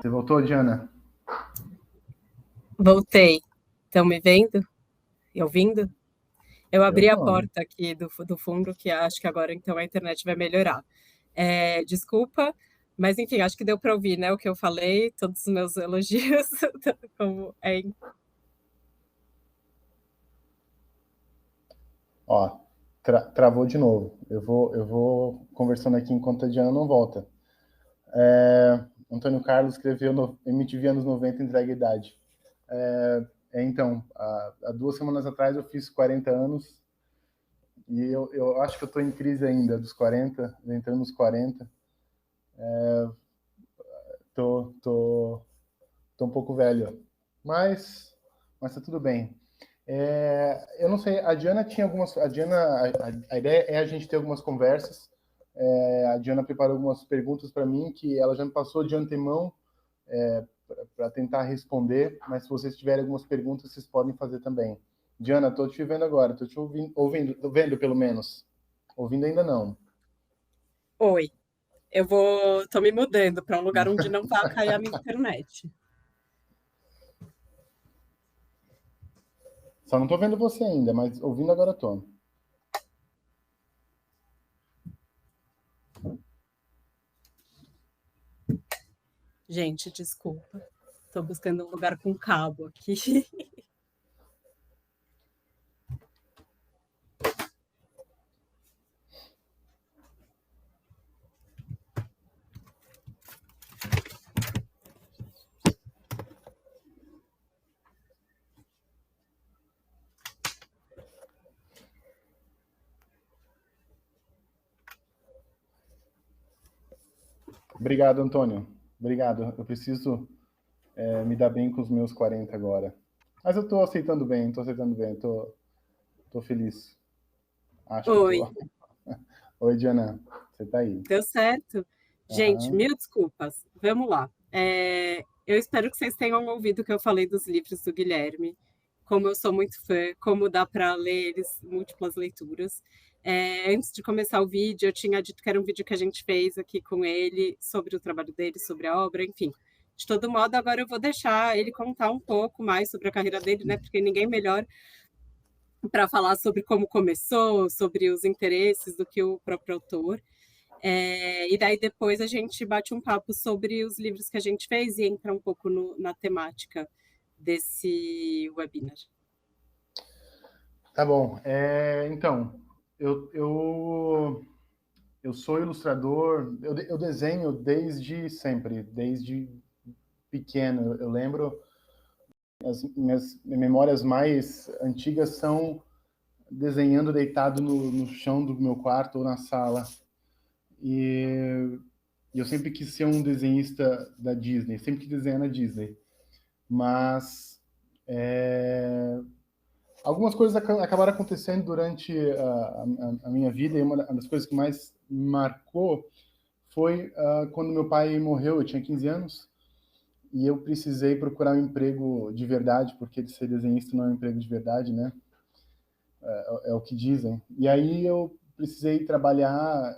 Você voltou, Diana? Voltei. Estão me vendo e ouvindo? Eu Eu abri a tô. porta aqui do fundo, que acho que agora então a internet vai melhorar. Desculpa, mas enfim, acho que deu para ouvir, né, o que eu falei, todos os meus elogios. Como é... Ó, travou de novo. Eu vou conversando aqui enquanto a Diana não volta. Antônio Carlos escreveu no MTV anos 90, entrega a idade. Então, há 2 semanas atrás eu fiz 40 anos e eu acho que eu tô em crise ainda dos 40, entrando nos 40. Tô um pouco velho, mas tá tudo bem. Eu não sei, a Diana tinha algumas. A ideia é a gente ter algumas conversas. A Diana preparou algumas perguntas para mim que ela já me passou de antemão para tentar responder, mas se vocês tiverem algumas perguntas, vocês podem fazer também. Diana, estou te vendo agora, estou te ouvindo, tô vendo pelo menos. Ouvindo ainda não. Oi, tô me mudando para um lugar onde não vai cair a minha internet. Só não estou vendo você ainda, mas ouvindo agora estou. Gente, desculpa. Estou buscando um lugar com cabo aqui. Obrigado, Antônio. Obrigado. Eu preciso me dar bem com os meus 40 agora. Mas eu estou aceitando bem, tô feliz. Acho que Oi, tô. Oi, Diana, você tá aí? deu certo? Gente, Aham. mil desculpas. Vamos lá. Eu espero que vocês tenham ouvido o que eu falei dos livros do Guilherme, como eu sou muito fã, como dá para ler eles múltiplas leituras. Antes de começar o vídeo, eu tinha dito que era um vídeo que a gente fez aqui com ele, sobre o trabalho dele, sobre a obra, enfim. De todo modo, agora eu vou deixar ele contar um pouco mais sobre a carreira dele, né? Porque ninguém melhor para falar sobre como começou, sobre os interesses do que o próprio autor. E daí depois a gente bate um papo sobre os livros que a gente fez e entra um pouco na temática desse webinar. Tá bom. Então, eu, eu, eu sou ilustrador, eu desenho desde sempre, desde pequeno. Eu lembro, as minhas memórias mais antigas são desenhando deitado no chão do meu quarto ou na sala. E eu sempre quis ser um desenhista da Disney, sempre quis desenhar na Disney. Mas algumas coisas acabaram acontecendo durante a minha vida, e uma das coisas que mais me marcou foi quando meu pai morreu. Eu tinha 15 anos e eu precisei procurar um emprego de verdade, porque ser desenhista não é um emprego de verdade, né? É o que dizem. E aí eu precisei trabalhar,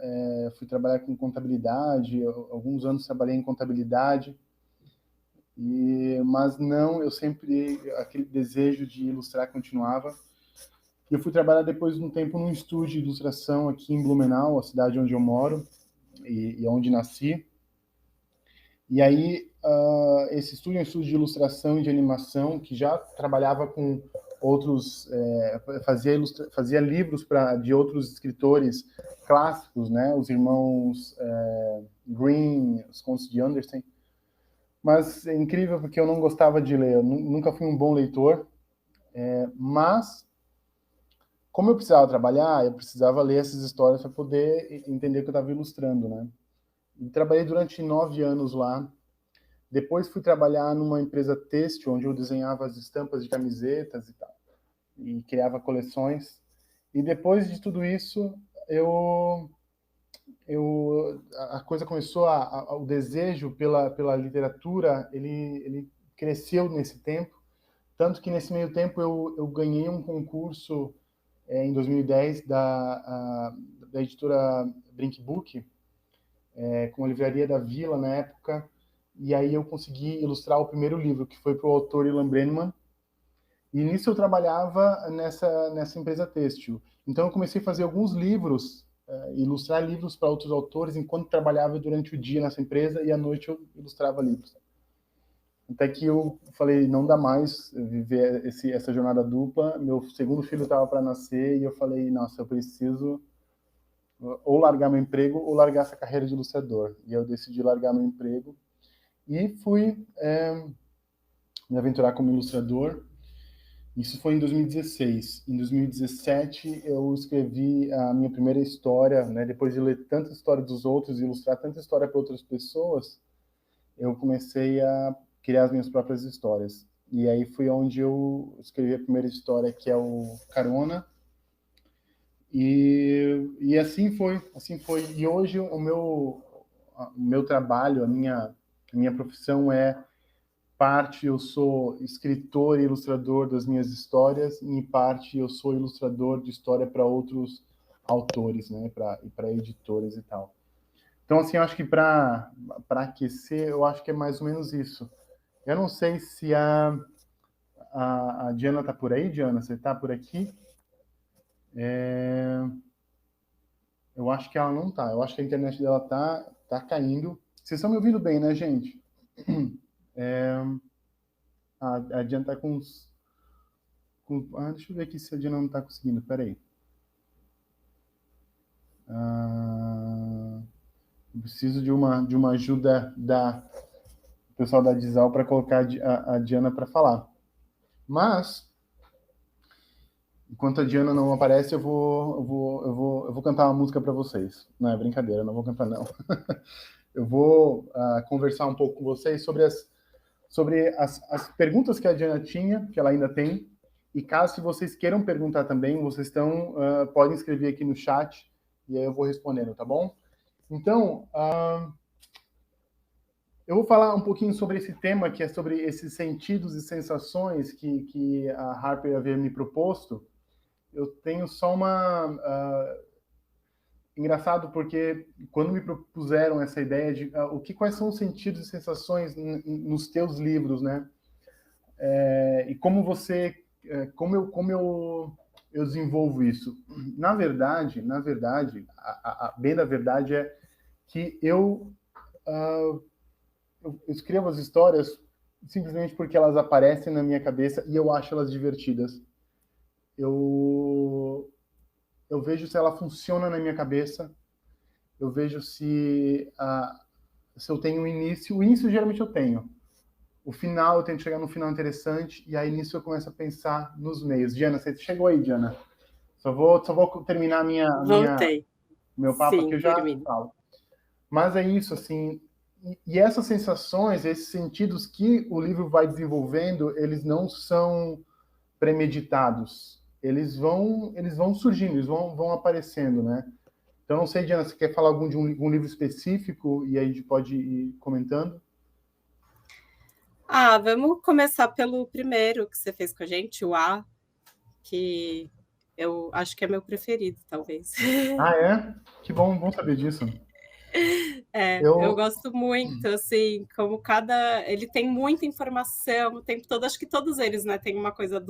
fui trabalhar com contabilidade, alguns anos trabalhei em contabilidade, mas não, eu sempre, aquele desejo de ilustrar continuava. E eu fui trabalhar depois de um tempo num estúdio de ilustração aqui em Blumenau, a cidade onde eu moro e onde nasci. E aí, esse estúdio é um estúdio de ilustração e de animação que já trabalhava com outros, fazia livros de outros escritores clássicos, né? Os irmãos Green, os contos de Andersen. Mas é incrível porque eu não gostava de ler, eu nunca fui um bom leitor, mas como eu precisava trabalhar, eu precisava ler essas histórias para poder entender o que eu estava ilustrando, né? E trabalhei durante 9 anos lá. Depois fui trabalhar numa empresa têxtil, onde eu desenhava as estampas de camisetas e tal, e criava coleções. E depois de tudo isso, a coisa começou, o desejo pela literatura, ele cresceu nesse tempo, tanto que nesse meio tempo eu ganhei um concurso em 2010 da editora Brinkbook, com a Livraria da Vila na época, e aí eu consegui ilustrar o primeiro livro, que foi para o autor Ilan Brenneman, e nisso eu trabalhava nessa empresa têxtil. Então eu comecei a fazer alguns livros, ilustrar livros para outros autores, enquanto trabalhava durante o dia nessa empresa, e à noite eu ilustrava livros. Até que eu falei, não dá mais viver essa jornada dupla. Meu segundo filho estava para nascer e eu falei, nossa, eu preciso ou largar meu emprego ou largar essa carreira de ilustrador. E eu decidi largar meu emprego e fui me aventurar como ilustrador. Isso foi em 2016. Em 2017 eu escrevi a minha primeira história, né? Depois de ler tanta história dos outros e ilustrar tanta história para outras pessoas, eu comecei a criar as minhas próprias histórias. E aí foi onde eu escrevi a primeira história, que é o Carona. E assim foi, assim foi. E hoje o meu trabalho, a minha profissão é parte eu sou escritor e ilustrador das minhas histórias, e em parte eu sou ilustrador de história para outros autores, né, para editoras e tal. Então, assim, eu acho que para aquecer, eu acho que é mais ou menos isso. Eu não sei se a Diana tá por aí, Diana, você tá por aqui? Eu acho que ela não tá. Eu acho que a internet dela tá caindo. Vocês estão me ouvindo bem, né, gente? A Diana tá deixa eu ver aqui se a Diana não tá conseguindo. Peraí. Eu preciso de uma ajuda do pessoal da Dizal para colocar a Diana para falar. Mas, enquanto a Diana não aparece, eu vou cantar uma música para vocês. Não é brincadeira, não vou cantar, não. Eu vou conversar um pouco com vocês sobre as perguntas que a Diana tinha, que ela ainda tem. E caso se vocês queiram perguntar também, vocês podem escrever aqui no chat e aí eu vou respondendo, tá bom? Então, eu vou falar um pouquinho sobre esse tema, que é sobre esses sentidos e sensações que a Harper havia me proposto. Eu tenho só engraçado porque quando me propuseram essa ideia de quais são os sentidos e sensações nos teus livros, né? E como eu desenvolvo isso? Na verdade, bem da verdade é que eu escrevo as histórias simplesmente porque elas aparecem na minha cabeça e eu acho elas divertidas. Eu vejo se ela funciona na minha cabeça, eu vejo se eu tenho um início. O início geralmente eu tenho. O final, eu tento chegar no final interessante, e aí nisso eu começo a pensar nos meios. Diana, você chegou aí, Diana? Só vou terminar Voltei. meu papo aqui, Sim, eu já termine. falo. Mas é isso, assim, e essas sensações, esses sentidos que o livro vai desenvolvendo, eles não são premeditados. Eles vão surgindo, eles vão aparecendo, né? Então, não sei, Diana, você quer falar de um livro específico e aí a gente pode ir comentando? Vamos começar pelo primeiro que você fez com a gente, o A, que eu acho que é meu preferido, talvez. É? Que bom saber disso. Eu gosto muito, assim, como ele tem muita informação o tempo todo. Acho que todos eles, né, tem uma coisa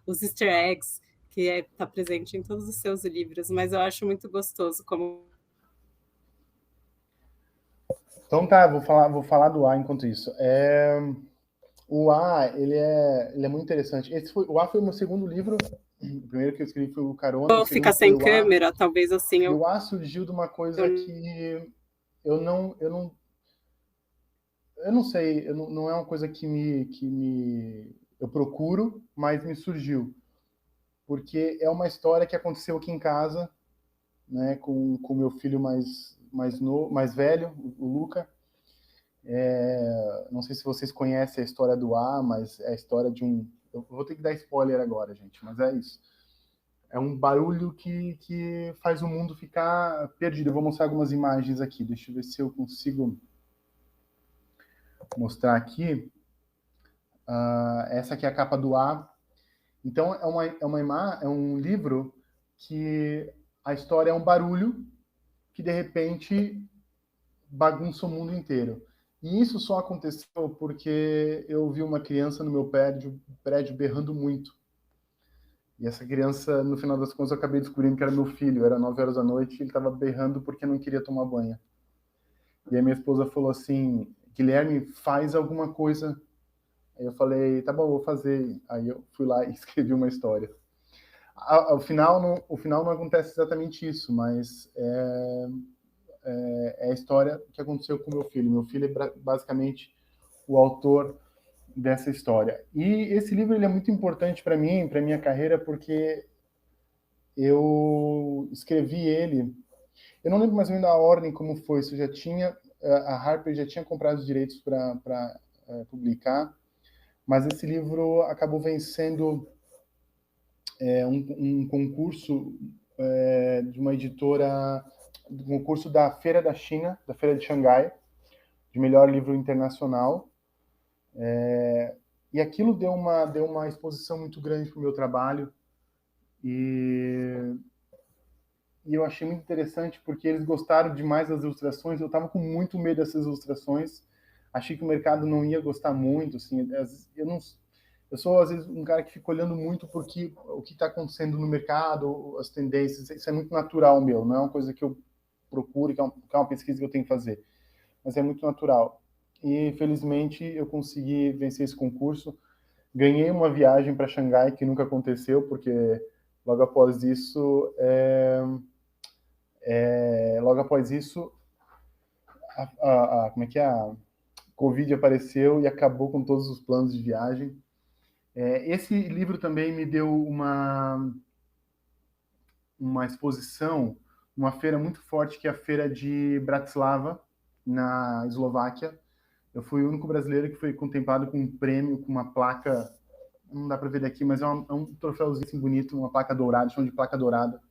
os easter eggs, que tá presente em todos os seus livros, mas eu acho muito gostoso como... Então tá, vou falar do A enquanto isso. O A, ele é muito interessante. O A foi o meu segundo livro. O primeiro que eu escrevi foi o Carona, o Vou ficar segundo foi sem o A. câmera, talvez assim E o A surgiu de uma coisa que eu não sei, não é uma coisa eu procuro, mas me surgiu. Porque é uma história que aconteceu aqui em casa, né, com o meu filho mais velho, o Luca. Não sei se vocês conhecem a história do A, mas é a história de um... Eu vou ter que dar spoiler agora, gente, mas é isso. É um barulho que faz o mundo ficar perdido. Eu vou mostrar algumas imagens aqui. Deixa eu ver se eu consigo mostrar aqui. Essa aqui é a capa do A. Então, é um livro que a história é um barulho que, de repente, bagunça o mundo inteiro. E isso só aconteceu porque eu vi uma criança no meu prédio berrando muito. E essa criança, no final das contas, eu acabei descobrindo que era meu filho. Era 9 horas da noite e ele estava berrando porque não queria tomar banho. E aí minha esposa falou assim, Guilherme, faz alguma coisa. Aí eu falei, tá bom, vou fazer. Aí eu fui lá e escrevi uma história. O final não acontece exatamente isso, mas é a história que aconteceu com meu filho. Meu filho é basicamente o autor dessa história. E esse livro ele é muito importante para mim, para minha carreira, porque eu escrevi ele. Eu não lembro mais ou menos a ordem como foi. Se eu já tinha a Harper já tinha comprado os direitos para publicar, mas esse livro acabou vencendo um concurso de uma editora, um concurso da Feira da China, da Feira de Xangai, de melhor livro internacional. E aquilo deu uma exposição muito grande para o meu trabalho. E eu achei muito interessante porque eles gostaram demais das ilustrações. Eu estava com muito medo dessas ilustrações. Achei que o mercado não ia gostar muito. Assim, eu sou, às vezes, um cara que fica olhando muito porque o que está acontecendo no mercado, as tendências. Isso é muito natural meu, não é uma coisa que eu procuro, que é uma pesquisa que eu tenho que fazer. Mas é muito natural. E, felizmente, eu consegui vencer esse concurso. Ganhei uma viagem para Xangai, que nunca aconteceu, porque logo após isso, como é que é? A Covid apareceu e acabou com todos os planos de viagem. Esse livro também me deu uma exposição, uma feira muito forte, que é a feira de Bratislava, na Eslováquia. Eu fui o único brasileiro que foi contemplado com um prêmio, com uma placa, não dá para ver daqui, mas é um troféuzinho assim bonito, uma placa dourada, chama de placa dourada.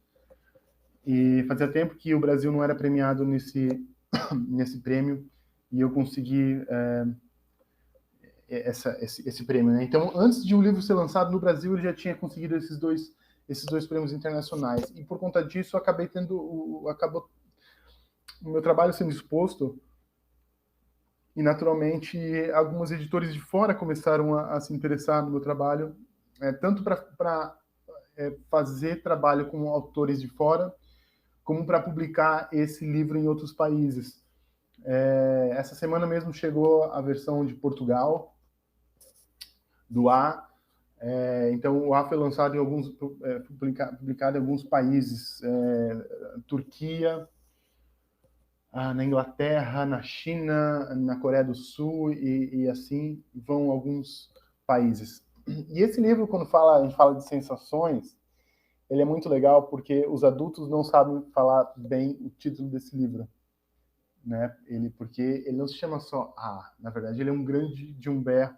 E fazia tempo que o Brasil não era premiado nesse prêmio, e eu consegui esse prêmio, né? Então, antes de o livro ser lançado no Brasil, ele já tinha conseguido esses dois prêmios internacionais. E por conta disso, acabou o meu trabalho sendo exposto, e naturalmente alguns editores de fora começaram a se interessar no meu trabalho, tanto para fazer trabalho com autores de fora, como para publicar esse livro em outros países. Essa semana mesmo chegou a versão de Portugal, do A. Então, o A foi lançado publicado em alguns países, Turquia, na Inglaterra, na China, na Coreia do Sul, e assim vão alguns países. E esse livro, quando a gente fala de sensações, ele é muito legal porque os adultos não sabem falar bem o título desse livro, né? Porque ele não se chama só na verdade ele é um grande de um berro.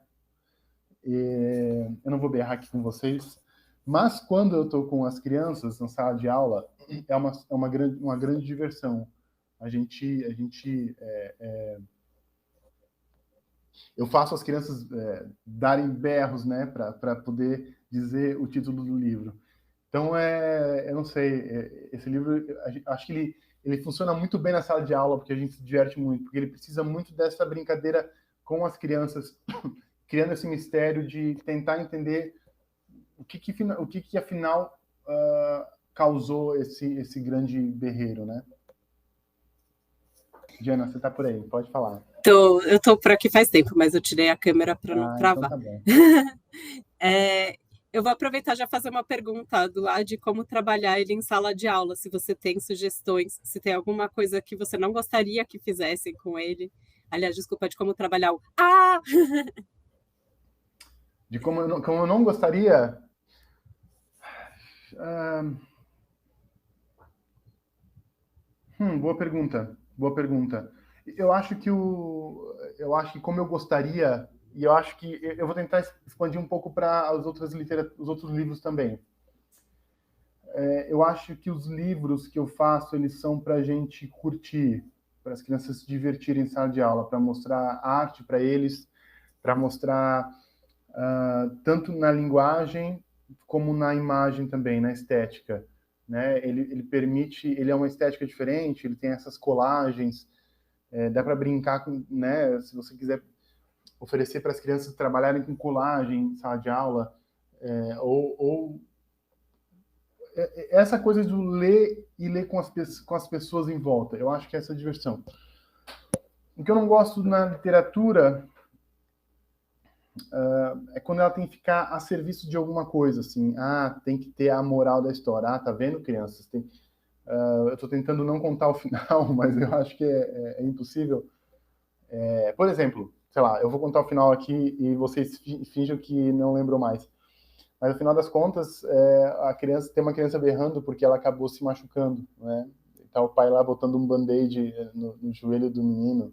Eu não vou berrar aqui com vocês, mas quando eu estou com as crianças na sala de aula, é uma grande diversão. Eu faço as crianças darem berros, né, para poder dizer o título do livro. Então, eu não sei, esse livro, acho que ele funciona muito bem na sala de aula, porque a gente se diverte muito, porque ele precisa muito dessa brincadeira com as crianças, criando esse mistério de tentar entender o que afinal causou esse grande berreiro, né? Diana, você está por aí, pode falar. Eu tô por aqui faz tempo, mas eu tirei a câmera para não travar. Então tá bom. Eu vou aproveitar já fazer uma pergunta do lado de como trabalhar ele em sala de aula, se você tem sugestões, se tem alguma coisa que você não gostaria que fizessem com ele. Aliás, desculpa, de como trabalhar o De como eu não gostaria... boa pergunta. Eu acho que como eu gostaria, e eu acho que eu vou tentar expandir um pouco para os outros livros também. Eu acho que os livros que eu faço, eles são para a gente curtir, para as crianças se divertirem em sala de aula, para mostrar arte para eles, para mostrar tanto na linguagem como na imagem também, na estética, né? Ele é uma estética diferente, ele tem essas colagens, dá para brincar com, né? Se você quiser oferecer para as crianças trabalharem com colagem em sala de aula, ou essa coisa do ler e ler com as pessoas em volta. Eu acho que é essa diversão. O que eu não gosto na literatura é quando ela tem que ficar a serviço de alguma coisa, assim. Ah, tem que ter a moral da história. Ah, tá vendo, crianças? Eu estou tentando não contar o final, mas eu acho que é impossível. Por exemplo, sei lá, eu vou contar o final aqui e vocês fingem que não lembram mais. Mas no final das contas, a criança tem uma criança berrando porque ela acabou se machucando, né? Tá o pai lá botando um band-aid no joelho do menino.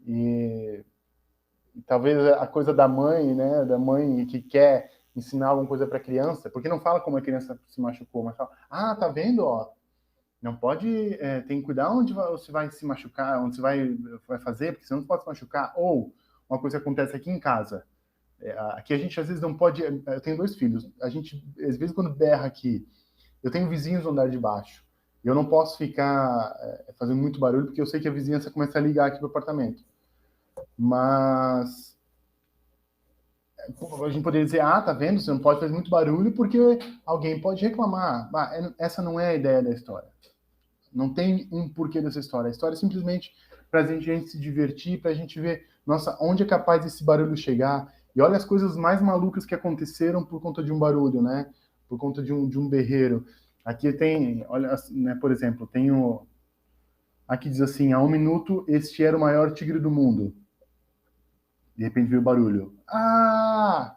E talvez a coisa da mãe, né? Da mãe que quer ensinar alguma coisa para a criança, porque não fala como a criança se machucou, mas fala: ah, tá vendo, ó? Não pode, tem que cuidar onde você vai se machucar, onde você vai fazer, porque você não pode se machucar. Ou uma coisa que acontece aqui em casa. Aqui a gente às vezes não pode. Eu tenho 2 filhos. A gente, às vezes, quando berra aqui, eu tenho vizinhos no andar de baixo. Eu não posso ficar fazendo muito barulho, porque eu sei que a vizinhança começa a ligar aqui pro apartamento. Mas a gente poderia dizer: ah, tá vendo? Você não pode fazer muito barulho, porque alguém pode reclamar. Essa não é a ideia da história. Não tem um porquê dessa história. A história é simplesmente para a gente se divertir, para a gente ver, nossa, onde é capaz esse barulho chegar. E olha as coisas mais malucas que aconteceram por conta de um barulho, né? Por conta de um berreiro. Aqui tem, olha, né, por exemplo, tem o... Aqui diz assim: há 1 minuto, este era o maior tigre do mundo. De repente veio o barulho. Ah!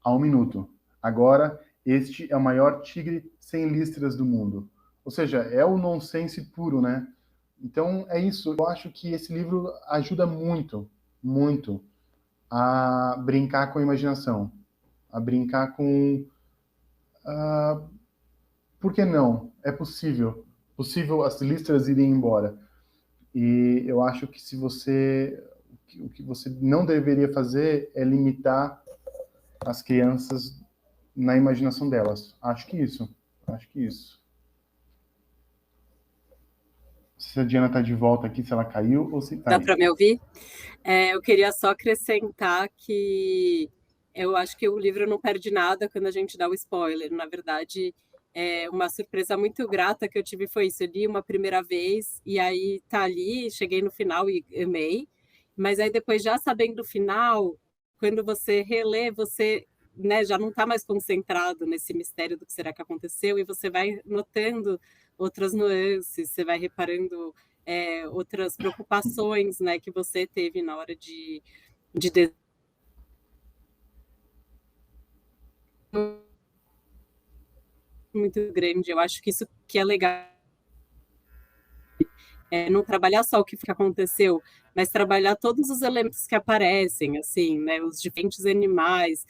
Há 1 minuto. Agora, este é o maior tigre sem listras do mundo. Ou seja, é o nonsense puro, né? Então, é isso. Eu acho que esse livro ajuda muito, muito a brincar com a imaginação. A brincar com... por que não? É possível. Possível as listras irem embora. E eu acho que se você... O que você não deveria fazer é limitar as crianças na imaginação delas. Acho que isso. Acho que isso. Se a Diana está de volta aqui, se ela caiu ou se está Dá aí. para me ouvir? Eu queria só acrescentar que eu acho que o livro não perde nada quando a gente dá o spoiler. Na verdade, uma surpresa muito grata que eu tive foi isso. Eu li uma primeira vez e aí tá ali, cheguei no final e amei. Mas aí depois, já sabendo o final, quando você relê, você, né, já não está mais concentrado nesse mistério do que será que aconteceu e você vai notando outras nuances, você vai reparando outras preocupações, né, que você teve na hora de muito grande. Eu acho que isso que é legal, não trabalhar só o que aconteceu, mas trabalhar todos os elementos que aparecem, assim, né, os diferentes animais,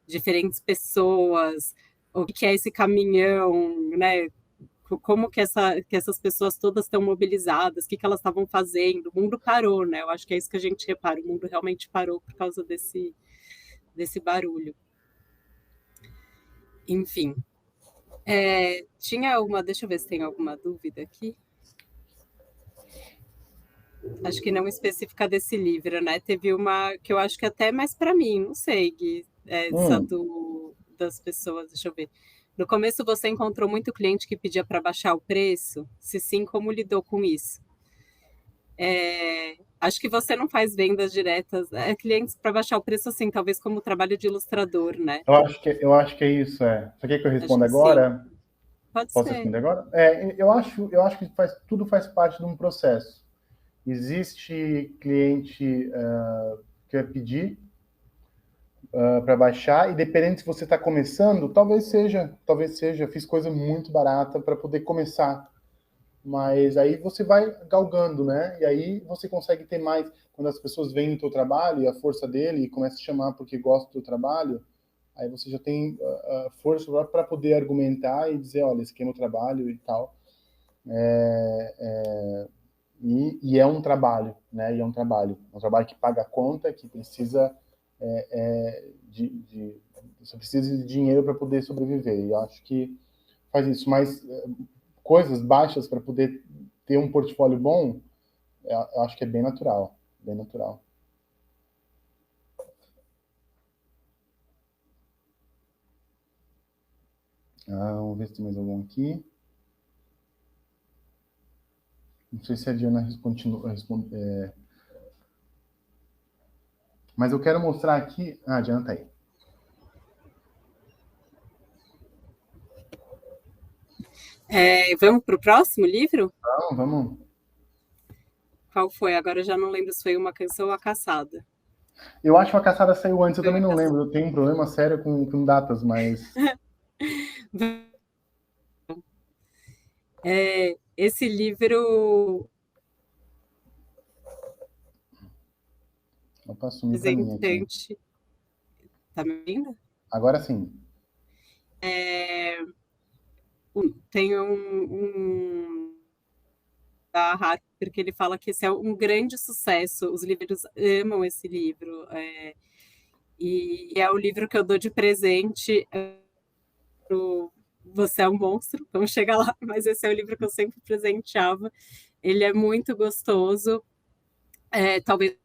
diferentes pessoas, o que é esse caminhão, né, como que essas pessoas todas estão mobilizadas, o que elas estavam fazendo, o mundo parou, né? Eu acho que é isso que a gente repara, o mundo realmente parou por causa desse barulho. Enfim, tinha uma, deixa eu ver se tem alguma dúvida aqui. Acho que não específica desse livro, né? Teve uma que eu acho que até mais para mim, não sei, Gui, essa das pessoas, deixa eu ver. No começo você encontrou muito cliente que pedia para baixar o preço? Se sim, como lidou com isso? Acho que você não faz vendas diretas, clientes para baixar o preço, assim, talvez como trabalho de ilustrador, né? Eu acho que é isso, é. Você quer que eu Acho responda que sim. agora? Pode Posso ser. responder agora? Eu acho que tudo faz parte de um processo. Existe cliente que vai pedir para baixar, e dependendo se você está começando, talvez seja, fiz coisa muito barata para poder começar. Mas aí você vai galgando, né? E aí você consegue ter mais. Quando as pessoas veem o teu trabalho e a força dele e começam a te chamar porque gosta do teu trabalho, aí você já tem força para poder argumentar e dizer: olha, esse aqui é meu trabalho e tal. E é um trabalho, né? E é um trabalho que paga a conta, que precisa você precisa de dinheiro para poder sobreviver. E eu acho que faz isso. Mas coisas baixas para poder ter um portfólio bom, eu acho que é bem natural, bem natural. Vamos ver se tem mais algum aqui. Não sei se a Diana continua. Mas eu quero mostrar aqui. A Diana tá aí. Vamos para o próximo livro? Então, vamos. Qual foi? Agora eu já não lembro se foi Uma Canção ou A Caçada. Eu acho que a caçada saiu antes, eu Foi também Uma não Caçada. lembro. Eu tenho um problema sério com datas, mas. Esse livro Opa, sumiu para mim aqui. representante. Tá me vendo? Agora sim. Tem um da Harper que ele fala que esse é um grande sucesso. Os livros amam esse livro. E é o livro que eu dou de presente pro Você é um Monstro. Vamos chegar lá, mas esse é o livro que eu sempre presenteava. Ele é muito gostoso. Talvez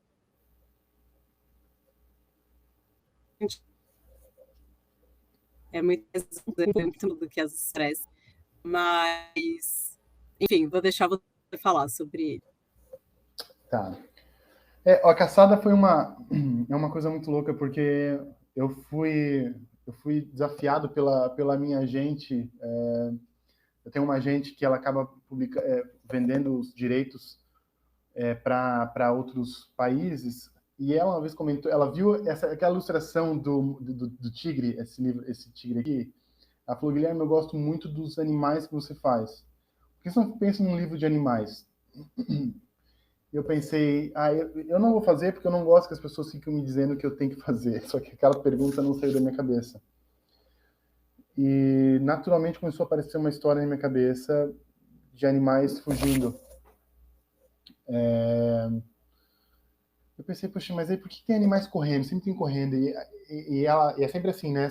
é muito do que as estresse, mas enfim, vou deixar você falar sobre ele. Tá. A caçada foi é uma coisa muito louca, porque eu fui desafiado pela minha agente. Eu tenho uma agente que ela acaba vendendo os direitos para outros países, e ela uma vez comentou, ela viu aquela ilustração do tigre, esse tigre aqui. Ela falou: Guilherme, eu gosto muito dos animais que você faz. Por que você não pensa num livro de animais? Eu pensei, eu não vou fazer porque eu não gosto que as pessoas fiquem me dizendo que eu tenho que fazer. Só que aquela pergunta não saiu da minha cabeça. E naturalmente começou a aparecer uma história na minha cabeça de animais fugindo. Eu pensei, poxa, mas aí por que tem animais correndo? Sempre tem correndo. E é sempre assim, né?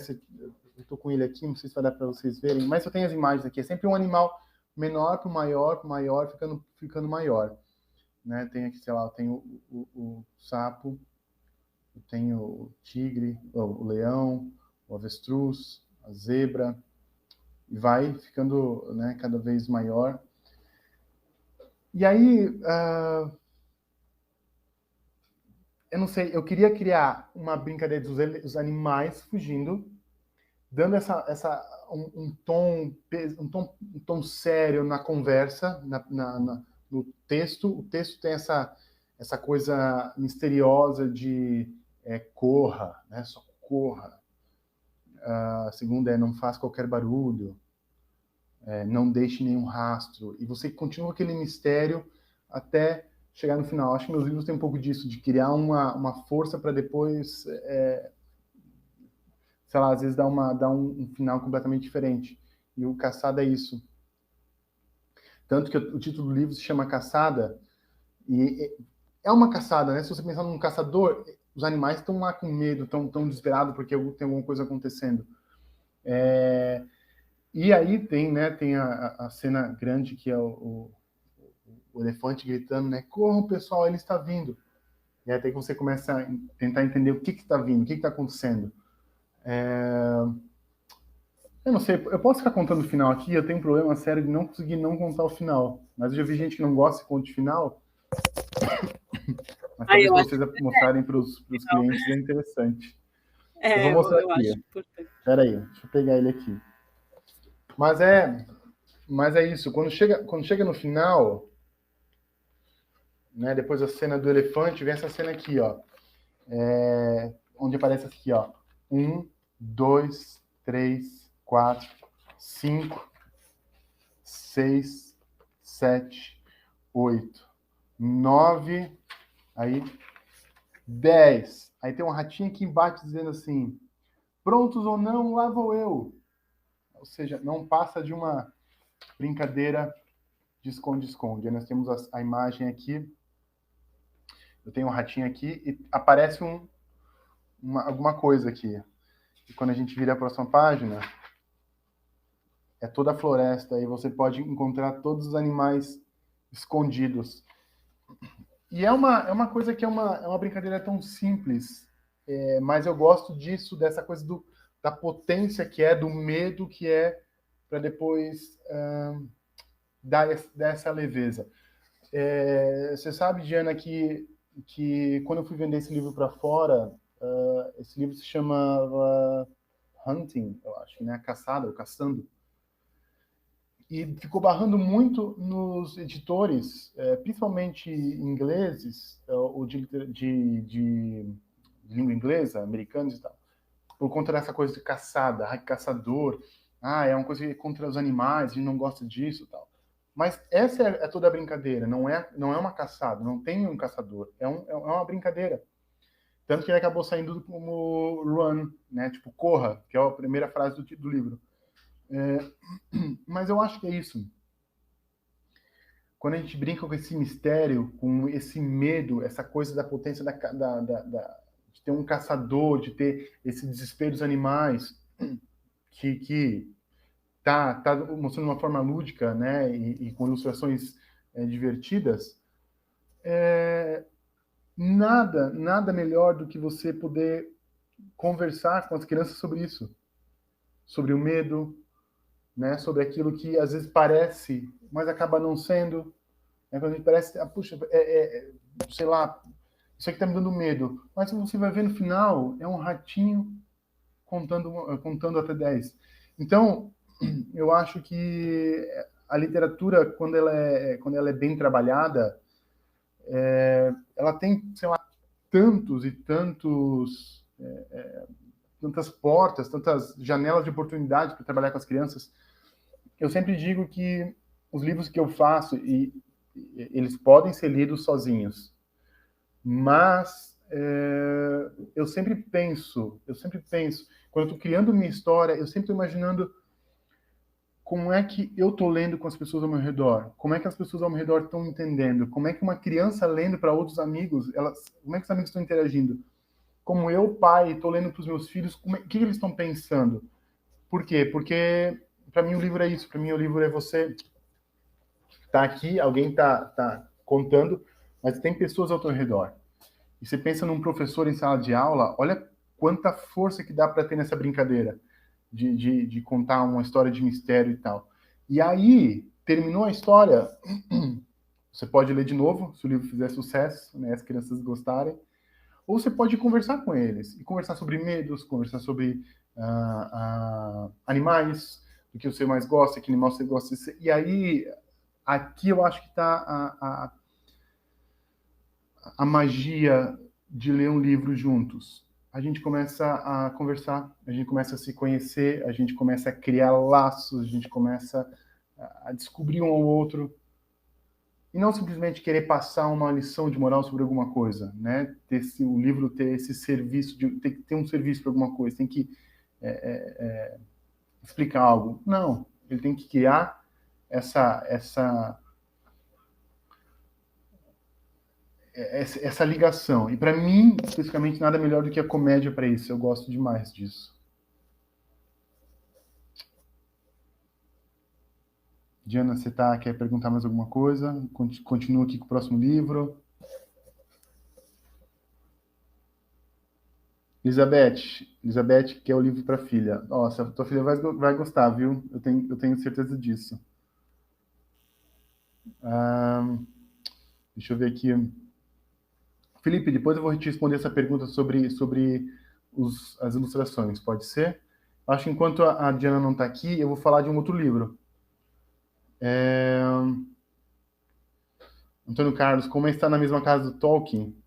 Eu tô com ele aqui, não sei se vai dar para vocês verem, mas eu tenho as imagens aqui. É sempre um animal menor para o maior, ficando maior. Né? Tem aqui, sei lá, tem o sapo, tem o tigre, o leão, o avestruz, a zebra, e vai ficando, né, cada vez maior. E aí, eu não sei, eu queria criar uma brincadeira dos animais fugindo, dando um tom sério na conversa, no texto. O texto tem essa coisa misteriosa de corra, né? Só corra. A segunda é não faz qualquer barulho, não deixe nenhum rastro. E você continua aquele mistério até chegar no final. Acho que meus livros têm um pouco disso, de criar uma força para depois, sei lá, às vezes dar um final completamente diferente. E o Caçada é isso. Tanto que o título do livro se chama Caçada, e é uma caçada, né? Se você pensar num caçador, os animais estão lá com medo, estão desesperados porque tem alguma coisa acontecendo. E aí tem a cena grande, que é o elefante gritando, né? Corram, pessoal, ele está vindo. E até que você começa a tentar entender o que está vindo, o que está acontecendo. Eu não sei, eu posso ficar contando o final aqui, eu tenho um problema sério de não conseguir não contar o final. Mas eu já vi gente que não gosta de contar o final. Mas talvez Eu para acho, vocês mostrarem para os clientes é interessante. Eu vou mostrar eu aqui. acho importante. Espera aí, deixa eu pegar ele aqui. Mas é isso. Quando chega no final, né, depois da cena do elefante, vem essa cena aqui, ó. Onde aparece aqui, ó. 1, 2, 3, 4, 5, 6, 7, 8, 9, aí 10. Aí tem um ratinho aqui embaixo dizendo assim: prontos ou não, lá vou eu. Ou seja, não passa de uma brincadeira de esconde-esconde. Nós temos a imagem aqui. Eu tenho um ratinho aqui e aparece alguma coisa aqui. E quando a gente vira a próxima página, é toda a floresta. E você pode encontrar todos os animais escondidos. E é uma coisa que é uma brincadeira tão simples, mas eu gosto disso, dessa coisa da potência que é, do medo que é, para depois dar essa leveza. Você sabe, Diana, que quando eu fui vender esse livro para fora, esse livro se chamava Hunting, eu acho, né? Caçada, ou Caçando. E ficou barrando muito nos editores, principalmente ingleses, ou de língua inglesa, americanos e tal, por conta dessa coisa de caçada, caçador, é uma coisa contra os animais, a gente não gosta disso e tal. Mas essa é toda a brincadeira, não é uma caçada, não tem um caçador, é uma brincadeira. Tanto que ele acabou saindo como run, né? Tipo, corra, que é a primeira frase do livro. Mas eu acho que é isso. Quando a gente brinca com esse mistério, com esse medo, essa coisa da potência de ter um caçador, de ter esse desespero dos animais, que tá mostrando uma forma lúdica, né, e com ilustrações divertidas, nada melhor do que você poder conversar com as crianças sobre isso, sobre o medo, né, sobre aquilo que às vezes parece, mas acaba não sendo. Quando a gente parece, puxa, sei lá, isso aqui tá me dando medo. Mas você vai ver no final, é um ratinho contando até 10. Então, eu acho que a literatura, quando ela é bem trabalhada, ela tem, sei lá, tantos e tantas portas, tantas janelas de oportunidade para trabalhar com as crianças. Eu sempre digo que os livros que eu faço, eles podem ser lidos sozinhos, mas eu sempre penso, quando eu estou criando minha história, eu sempre estou imaginando como é que eu estou lendo com as pessoas ao meu redor, como é que as pessoas ao meu redor estão entendendo, como é que uma criança lendo para outros amigos, como é que os amigos estão interagindo, como eu, pai, estou lendo para os meus filhos, o que eles estão pensando. Por quê? Porque para mim o livro é isso, para mim o livro é você tá aqui, alguém tá contando, mas tem pessoas ao teu redor. E você pensa num professor em sala de aula, olha quanta força que dá para ter nessa brincadeira de contar uma história de mistério e tal. E aí, terminou a história, você pode ler de novo, se o livro fizer sucesso, né, as crianças gostarem, ou você pode conversar com eles, e conversar sobre medos, conversar sobre animais, do que você mais gosta, que animal você gosta de ser. E aí, aqui eu acho que está a magia de ler um livro juntos. A gente começa a conversar, a gente começa a se conhecer, a gente começa a criar laços, a gente começa a descobrir um ao outro. E não simplesmente querer passar uma lição de moral sobre alguma coisa, né? O livro ter esse serviço, tem que ter um serviço para alguma coisa, tem que explicar algo. Não, ele tem que criar essa ligação. E para mim, especificamente, nada melhor do que a comédia para isso. Eu gosto demais disso. Diana, você quer perguntar mais alguma coisa? Continua aqui com o próximo livro. Elizabeth quer o livro para a filha. Nossa, tua filha vai gostar, viu? Eu tenho certeza disso. Deixa eu ver aqui. Felipe, depois eu vou te responder essa pergunta sobre as ilustrações, pode ser? Acho que enquanto a Diana não está aqui, eu vou falar de um outro livro. Antônio Carlos, como está na mesma casa do Tolkien?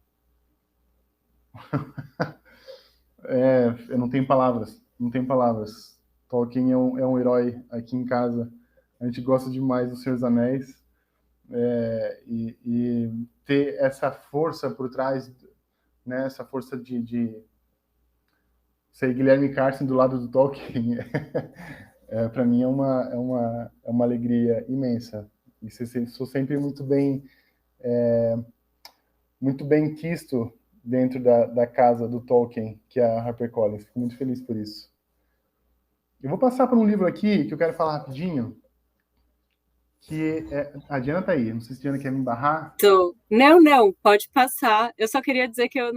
Eu não tenho palavras, não tenho palavras. Tolkien é um herói aqui em casa. A gente gosta demais do Senhor dos Anéis. E ter essa força por trás, né, essa força de ser Guilherme Carsten do lado do Tolkien, para mim é uma alegria imensa. E sou sempre muito bem quisto dentro da casa do Tolkien, que é a HarperCollins. Fico muito feliz por isso. Eu vou passar por um livro aqui que eu quero falar rapidinho, A Diana tá aí, não sei se a Diana quer me barrar. Não, não, pode passar. Eu só queria dizer que eu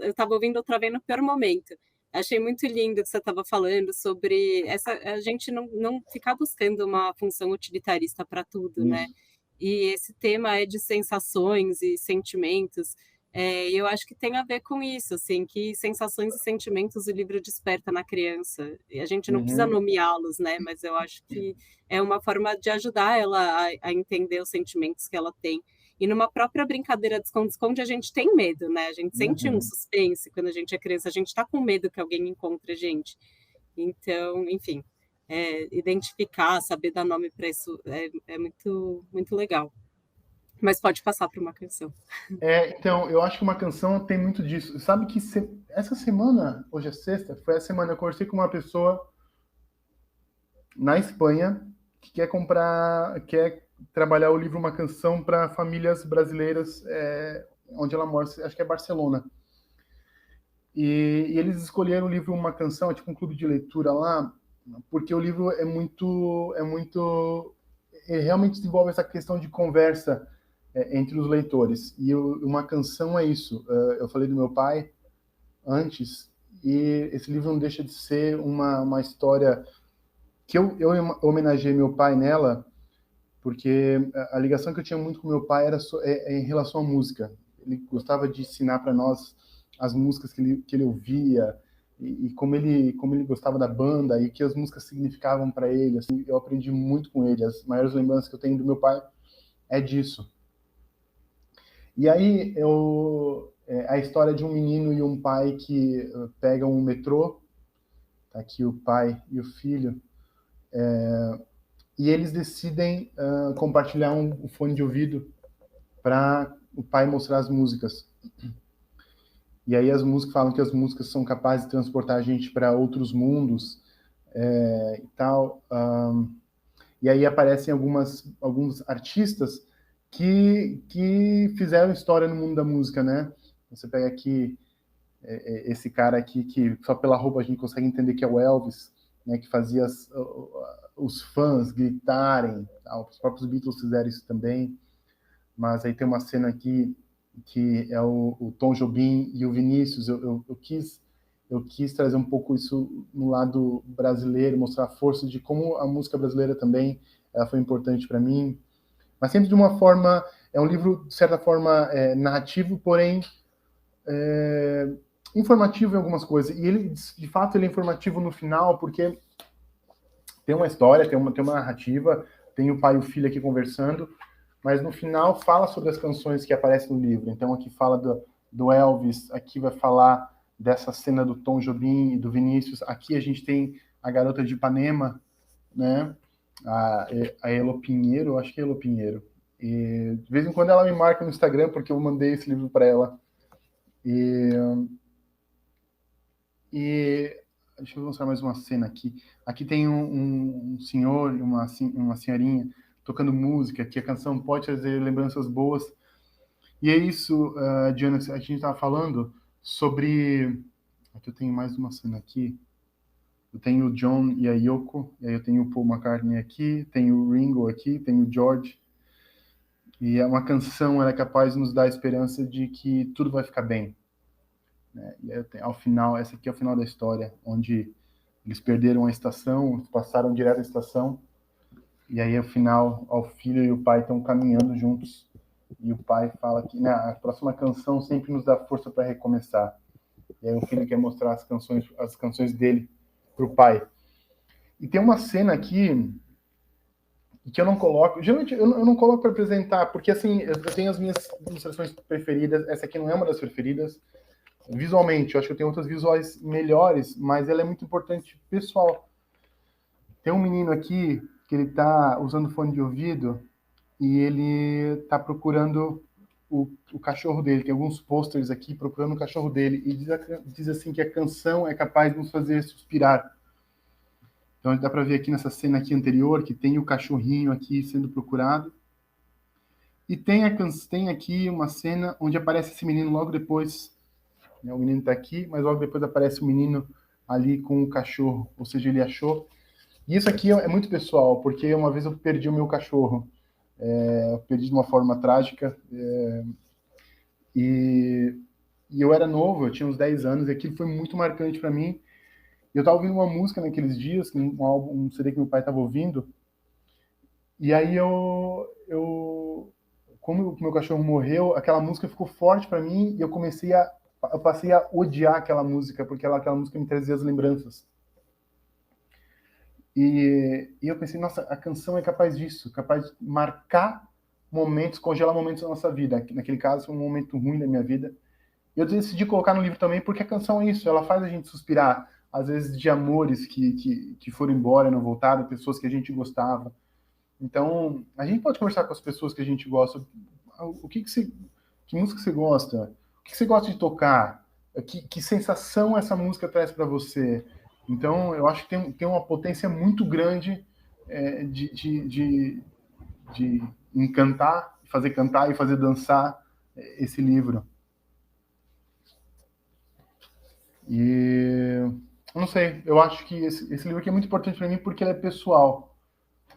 estava ouvindo outra vez no pior momento. Achei muito lindo que você estava falando sobre a gente não ficar buscando uma função utilitarista para tudo, né? Isso. E esse tema é de sensações e sentimentos. E eu acho que tem a ver com isso, assim, que sensações e sentimentos o livro desperta na criança. E a gente não precisa Uhum, nomeá-los, né? Mas eu acho que é uma forma de ajudar ela a entender os sentimentos que ela tem. E numa própria brincadeira de esconde-esconde, a gente tem medo, né? A gente sente um uhum. suspense quando a gente é criança, a gente está com medo que alguém encontre a gente. Então, enfim, identificar, saber dar nome para isso é muito, muito legal. Mas pode passar para uma canção. Então, eu acho que uma canção tem muito disso. Sabe que essa semana, hoje é sexta, foi a semana eu conversei com uma pessoa na Espanha que quer trabalhar o livro Uma Canção para famílias brasileiras, onde ela mora, acho que é Barcelona. E eles escolheram o livro Uma Canção, é tipo um clube de leitura lá, porque o livro realmente desenvolve essa questão de conversa entre os leitores. E Uma Canção é isso. Eu falei do meu pai antes, e esse livro não deixa de ser uma história que eu homenageei meu pai nela, porque a ligação que eu tinha muito com meu pai era em relação à música. Ele gostava de ensinar para nós as músicas que ele ouvia e como ele gostava da banda e o que as músicas significavam para ele. Assim, eu aprendi muito com ele. As maiores lembranças que eu tenho do meu pai é disso. E aí a história de um menino e um pai que pegam um metrô, tá aqui o pai e o filho, e eles decidem compartilhar um fone de ouvido para o pai mostrar as músicas. E aí as músicas falam que as músicas são capazes de transportar a gente para outros mundos e tal. E aí aparecem alguns artistas que fizeram história no mundo da música, né? Você pega aqui esse cara aqui que só pela roupa a gente consegue entender que é o Elvis, né? Que fazia os fãs gritarem. Tal. Os próprios Beatles fizeram isso também. Mas aí tem uma cena aqui que é o Tom Jobim e o Vinícius. Eu quis trazer um pouco isso no lado brasileiro, mostrar a força de como a música brasileira também ela foi importante para mim, mas sempre de uma forma, é um livro de certa forma narrativo, porém informativo em algumas coisas, e ele de fato ele é informativo no final, porque tem uma história, tem uma narrativa, tem o pai e o filho aqui conversando, mas no final fala sobre as canções que aparecem no livro. Então aqui fala do Elvis, aqui vai falar dessa cena do Tom Jobim e do Vinícius, aqui a gente tem a Garota de Ipanema, né? A Elo Pinheiro, acho que é Elo Pinheiro. E de vez em quando ela me marca no Instagram porque eu mandei esse livro para ela. E deixa eu mostrar mais uma cena aqui. Aqui tem um senhor e uma senhorinha tocando música, que a canção pode trazer lembranças boas. E é isso, Diana, a gente estava falando sobre. Aqui eu tenho mais uma cena aqui. Eu tenho o John e a Yoko, e aí eu tenho o Paul McCartney aqui, tenho o Ringo aqui, tenho o George. E é uma canção, ela é capaz de nos dar a esperança de que tudo vai ficar bem. Né? E aí, ao final, essa aqui é o final da história, onde eles perderam a estação, passaram direto à estação, e aí, ao final, o filho e o pai estão caminhando juntos, e o pai fala que a próxima canção sempre nos dá força para recomeçar. E aí o filho quer mostrar as canções dele para o pai. E tem uma cena aqui que eu não coloco, geralmente eu não coloco para apresentar, porque assim, eu tenho as minhas ilustrações preferidas, essa aqui não é uma das preferidas, visualmente, eu acho que eu tenho outras visuais melhores, mas ela é muito importante pessoal. Tem um menino aqui que ele tá usando fone de ouvido e ele tá procurando o cachorro dele. Tem alguns posters aqui procurando o cachorro dele e diz assim que a canção é capaz de nos fazer suspirar. Então dá para ver aqui nessa cena aqui anterior que tem o cachorrinho aqui sendo procurado. E tem aqui uma cena onde aparece esse menino logo depois. Né? O menino está aqui, mas logo depois aparece o menino ali com o cachorro. Ou seja, ele achou. E isso aqui é muito pessoal, porque uma vez eu perdi o meu cachorro. Eu perdi de uma forma trágica. E, e eu era novo, eu tinha uns 10 anos, e aquilo foi muito marcante para mim. Eu estava ouvindo uma música naqueles dias, um CD que meu pai estava ouvindo, e aí como o meu cachorro morreu, aquela música ficou forte para mim, e eu passei a odiar aquela música, porque aquela música me trazia as lembranças. E eu pensei, nossa, a canção é capaz disso, capaz de marcar momentos, congelar momentos da nossa vida. Naquele caso, foi um momento ruim da minha vida. Eu decidi colocar no livro também porque a canção é isso, ela faz a gente suspirar, às vezes de amores que foram embora, não voltaram, pessoas que a gente gostava. Então, a gente pode conversar com as pessoas que a gente gosta. O que música você gosta? O que você gosta de tocar? Que sensação essa música traz para você? Então, eu acho que tem uma potência muito grande de encantar, fazer cantar e fazer dançar esse livro. E eu não sei, eu acho que esse livro aqui é muito importante para mim porque ele é pessoal,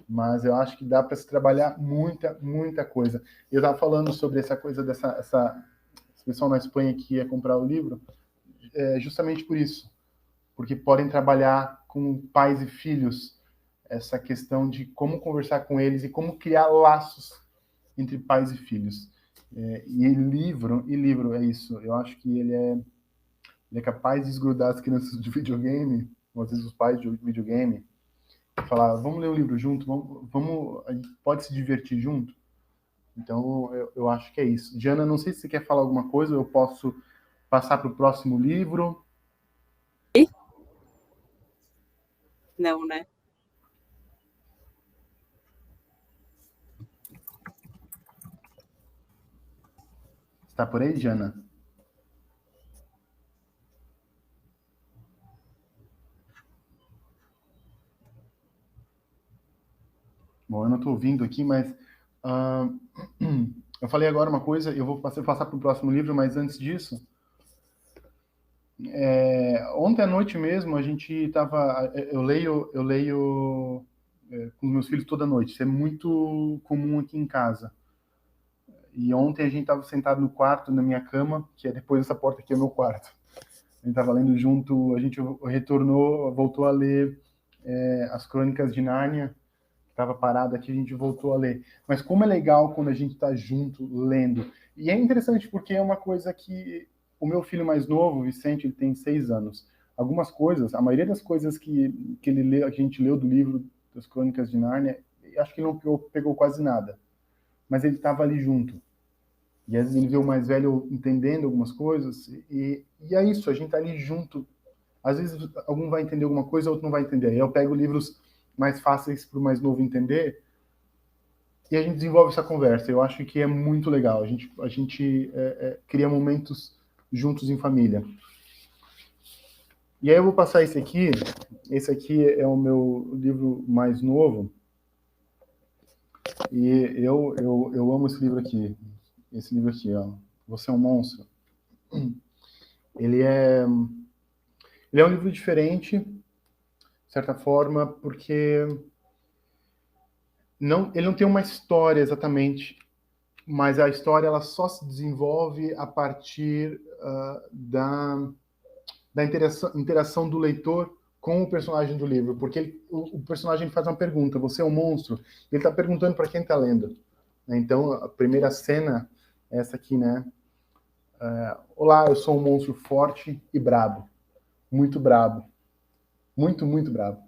mas eu acho que dá para se trabalhar muita coisa. Eu estava falando sobre essa coisa esse pessoal na Espanha que ia comprar o livro, justamente por isso, porque podem trabalhar com pais e filhos essa questão de como conversar com eles e como criar laços entre pais e filhos. E livro é isso. Eu acho que ele é capaz de desgrudar as crianças de videogame, ou às vezes os pais de videogame, e falar, vamos ler um livro junto, a gente pode se divertir junto. Então, eu acho que é isso. Diana, não sei se você quer falar alguma coisa, eu posso passar para o próximo livro. Não, né? Está por aí, Diana? Bom, eu não estou ouvindo aqui, mas eu falei agora uma coisa, eu vou passar para o próximo livro, mas antes disso, ontem à noite mesmo a gente estava, eu leio com meus filhos toda noite. Isso é muito comum aqui em casa. E ontem a gente estava sentado no quarto, na minha cama, que é depois dessa porta aqui é meu quarto. A gente estava lendo junto, a gente voltou a ler as Crônicas de Nárnia, estava parado aqui, a gente voltou a ler. Mas como é legal quando a gente está junto, lendo. E é interessante porque é uma coisa que o meu filho mais novo, Vicente, ele tem 6 anos. Algumas coisas, a maioria das coisas que ele leu, que a gente leu do livro das Crônicas de Nárnia, acho que ele não pegou quase nada. Mas ele estava ali junto. E às vezes ele vê o mais velho entendendo algumas coisas, e é isso, a gente está ali junto. Às vezes algum vai entender alguma coisa, outro não vai entender. Aí eu pego livros mais fáceis para o mais novo entender, e a gente desenvolve essa conversa. Eu acho que é muito legal. A gente cria momentos juntos em família. E aí eu vou passar esse aqui. Esse aqui é o meu livro mais novo. E eu amo esse livro aqui. Esse livro aqui, ó. Você é um monstro. Ele é um livro diferente, de certa forma, porque ele não tem uma história exatamente, mas a história ela só se desenvolve a partir da interação do leitor com o personagem do livro, porque o personagem faz uma pergunta: você é um monstro? Ele está perguntando para quem está lendo. Então, a primeira cena é essa aqui, né? Olá, eu sou um monstro forte e brabo. Muito brabo. Muito brabo.